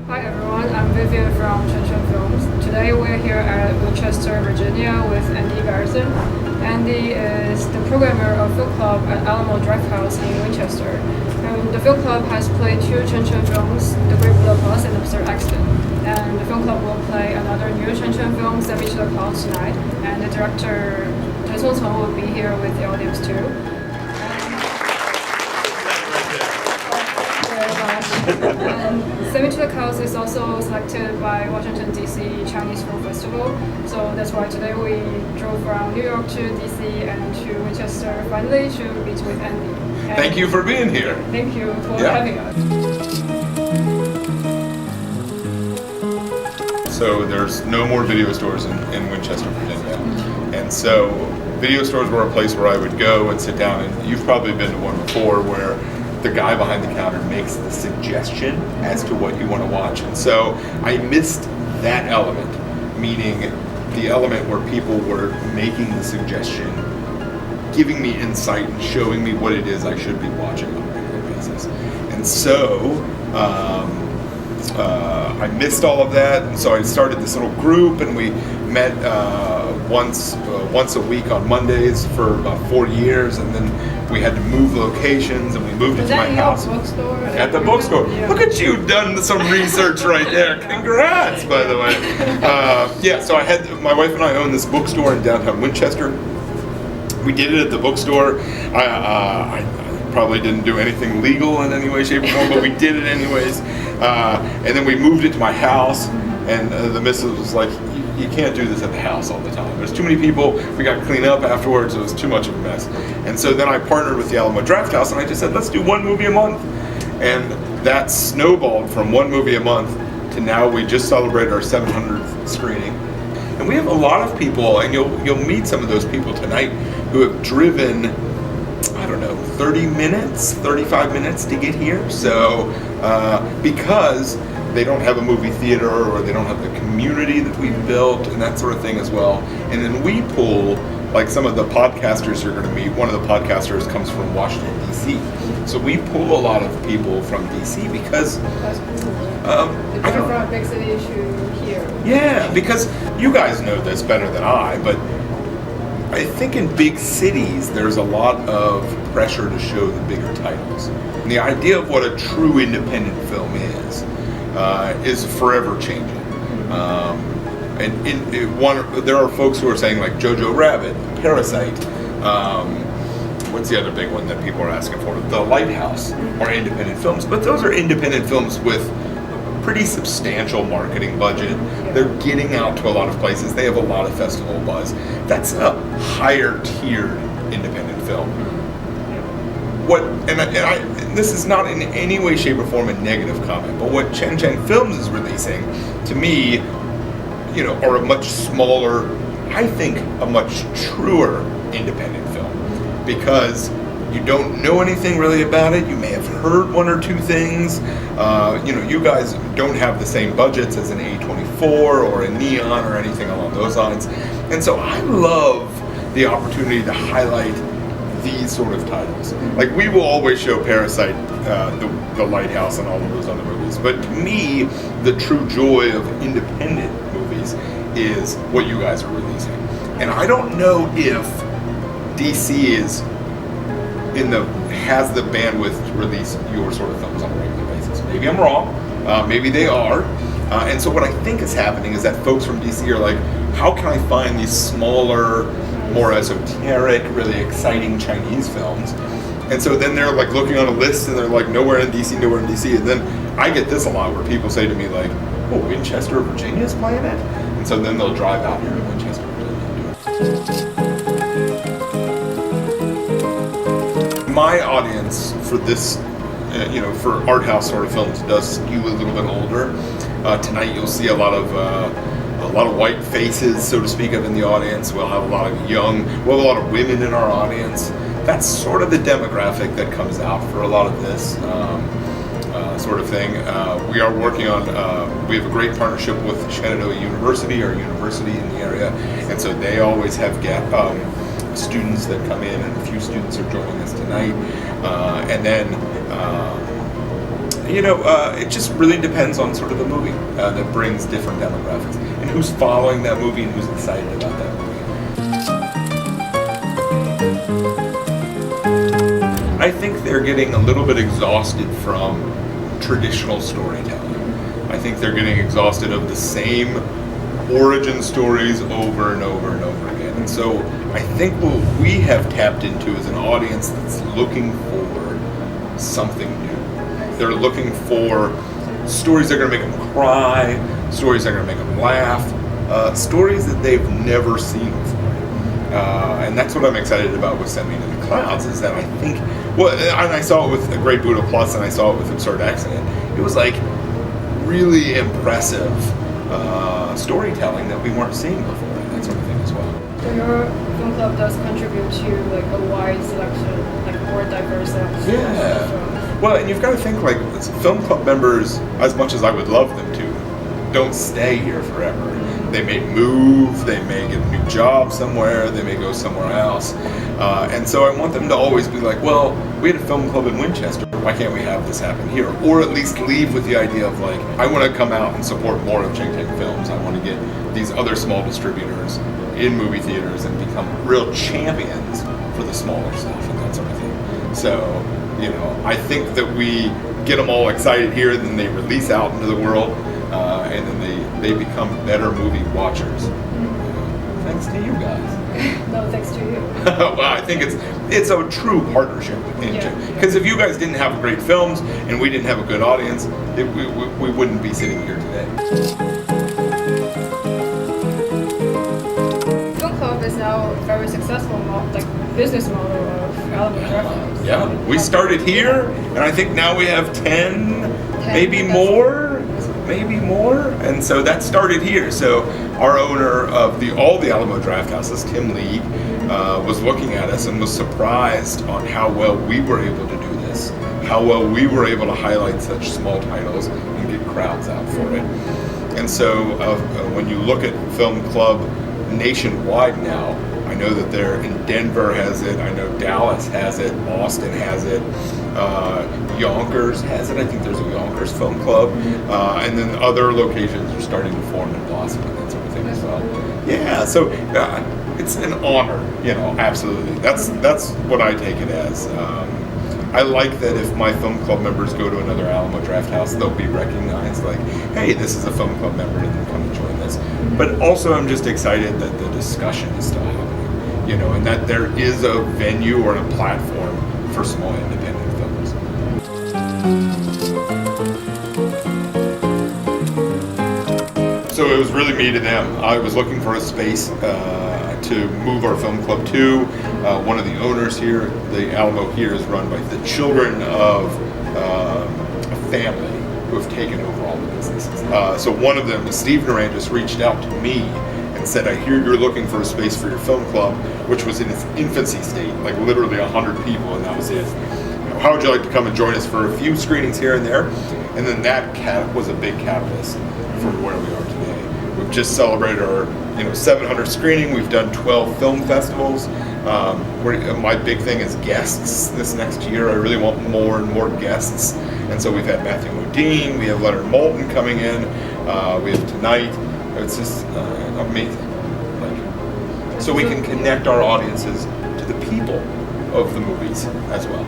Hi everyone, I'm Vivian from Chuncheon Films. Today we're here at Winchester, Virginia with Andy Garrison. Andy is the programmer of Film Club at Alamo Drafthouse in Winchester. The Film Club has played two Chuncheon films, The Great Budapest and Absurd Accident. And the Film Club will play another new Chuncheon film, Semi to the Clouds, tonight. And the director, Zhen Songceng, will be here with the audience too. And Semi to the Clouds is also selected by Washington DC Chinese Film Festival. So that's why today we drove from New York to DC and to Winchester finally to meet with Andy. And thank you for being here. Thank you for having us. So there's no more video stores in Winchester, Virginia. And so video stores were a place where I would go and sit down, and you've probably been to one before where the guy behind the counter makes the suggestion as to what you want to watch. And so I missed that element, meaning the element where people were making the suggestion, giving me insight and showing me what it is I should be watching on a regular basis. And so I missed all of that, and so I started this little group, and we met once a week on Mondays for about 4 years, and then we had to move locations, and we moved into my house. Bookstore? At the bookstore. Yeah. Look at you, done some research right there. Congrats, by the way. So I had my wife and I own this bookstore in downtown Winchester. We did it at the bookstore. I probably didn't do anything legal in any way, shape, or form, but we did it anyways. And then we moved it to my house, and the missus was like, you can't do this at the house all the time. There's too many people. We got to clean up afterwards. It was too much of a mess. And so then I partnered with the Alamo Drafthouse, and I just said, let's do one movie a month. And that snowballed from one movie a month to now we just celebrated our 700th screening. And we have a lot of people, and you'll meet some of those people tonight who have driven, I don't know, 30 minutes, 35 minutes to get here. So because they don't have a movie theater, or they don't have the community that we've built and that sort of thing as well. And then we pull, like some of the podcasters you're going to meet, one of the podcasters comes from Washington, D.C. So we pull a lot of people from D.C. because I don't from a big city to here. Yeah, because you guys know this better than I, but I think in big cities there's a lot of pressure to show the bigger titles. And the idea of what a true independent film is forever changing. There are folks who are saying, like Jojo Rabbit, Parasite, what's the other big one that people are asking for? The Lighthouse, are independent films, but those are independent films with pretty substantial marketing budget. They're getting out to a lot of places. They have a lot of festival buzz. That's a higher tiered independent film. This is not in any way, shape, or form a negative comment, but what Chen Chen Films is releasing, to me, are a much smaller, I think, a much truer independent film, because you don't know anything really about it. You may have heard one or two things. You guys don't have the same budgets as an A24 or a Neon or anything along those lines, and so I love the opportunity to highlight these sort of titles. Like, we will always show Parasite, the Lighthouse, and all of those other movies. But to me, the true joy of independent movies is what you guys are releasing. And I don't know if DC has the bandwidth to release your sort of films on a regular basis. Maybe I'm wrong. Maybe they are. And so what I think is happening is that folks from DC are like, how can I find these smaller, more esoteric, really exciting Chinese films? And so then they're like looking on a list, and they're like, nowhere in DC, nowhere in DC. And then I get this a lot, where people say to me like, oh, Winchester, Virginia's playing it? And so then they'll drive out here to Winchester, Virginia. My audience for this, for art house sort of films, does skew a little bit older. Tonight you'll see a lot of white faces, so to speak, in the audience. We'll have a lot of women in our audience. That's sort of the demographic that comes out for a lot of this sort of thing. We are working on, we have a great partnership with Shenandoah University, our university in the area, and so they always have students that come in, and a few students are joining us tonight. And then it just really depends on sort of the movie that brings different demographics and who's following that movie and who's excited about that movie. I think they're getting a little bit exhausted from traditional storytelling. I think they're getting exhausted of the same origin stories over and over and over again. And so I think what we have tapped into is an audience that's looking for something new. They're looking for stories that are going to make them cry, stories that are going to make them laugh, stories that they've never seen before. And that's what I'm excited about with Send Me to the Clouds, is that I think, and I saw it with The Great Buddha Plus, and I saw it with Absurd Accident. It was like really impressive storytelling that we weren't seeing before, and that sort of thing as well. So your film club does contribute to like a wide selection, like more diverse selection. Yeah. Well, and you've got to think, like, film club members, as much as I would love them to, don't stay here forever. They may move, they may get a new job somewhere, they may go somewhere else. And so I want them to always be like, well, we had a film club in Winchester, why can't we have this happen here? Or at least leave with the idea of like, I want to come out and support more of Cheng Teng Films. I want to get these other small distributors in movie theaters and become real champions for the smaller stuff and that sort of thing. So, I think that we get them all excited here, then they release out into the world, and then they become better movie watchers. Thanks to you guys. No, thanks to you. Well, I think it's a true partnership. Because if you guys didn't have great films and we didn't have a good audience, we wouldn't be sitting here today. Film Club is now a very successful business model of Alamo Drafthouse. Yeah, we started here, and I think now we have 10 maybe more. And so that started here. So our owner of all the Alamo Drafthouses, Tim Lee, was looking at us and was surprised on how well we were able to do this, how well we were able to highlight such small titles and get crowds out for it. And so when you look at Film Club nationwide now, I know that they're in Denver has it, I know Dallas has it, Austin has it, Yonkers has it. I think there's a Yonkers Film Club, and then other locations are starting to form and blossom and that sort of thing as well. Yeah, so it's an honor, absolutely. That's what I take it as. I like that if my film club members go to another Alamo Drafthouse, they'll be recognized like, hey, this is a film club member, and then come and join this. But also I'm just excited that the discussion is still happening, and that there is a venue or a platform for small independent films. So it was really me to them. I was looking for a space to move our film club to. One of the owners here, the Alamo here, is run by the children of a family who have taken over all the businesses. So one of them, Steve Narangis, reached out to me and said, I hear you're looking for a space for your film club, which was in its infancy state, like literally 100 people, and that was it. How would you like to come and join us for a few screenings here and there? And then that was a big catalyst for where we are today. We've just celebrated our 700th screening. We've done 12 film festivals. My big thing is guests this next year. I really want more and more guests. And so we've had Matthew Modine, we have Leonard Moulton coming in, we have tonight. It's just amazing. So we can connect our audiences to the people of the movies as well.